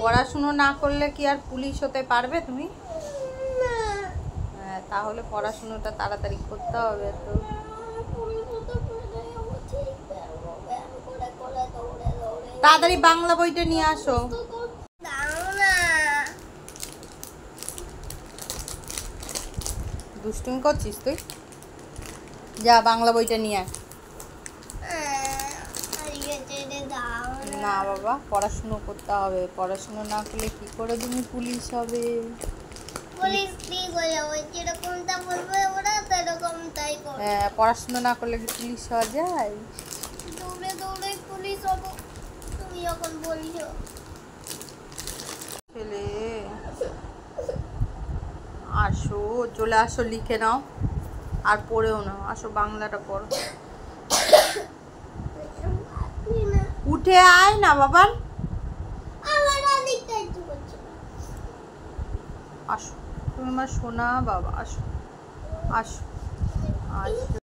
পড়াশুনো না করলে কি আর পুলিশ হতে পারবে তুমি? হ্যাঁ, তাহলে পড়াশুনোটা তাড়াতাড়ি করতে হবে তো। তাড়াতাড়ি বাংলা বইটা নিয়ে আসো। দুষ্টুমি করছিস তুই? যা বাংলা বইটা নিয়ে আয়। না বাবা, পড়াশুনো করতে হবে। পড়াশুনো না করলে কি করে তুমি পুলিশ হবে? হ্যাঁ, পড়াশুনো না করলে কি পুলিশ হওয়া যায়? দৌড়ে দৌড়ে পুলিশ হবো তুমি যখন বলছো। ছেলে আসো, চলে আসো, লিখে নাও আর পড়েও নাও। আসো, বাংলাটা পড়ো। উঠে আয় না বাবা। আসো, তুমি আমার সোনা বাবা। আসো আসো আসো।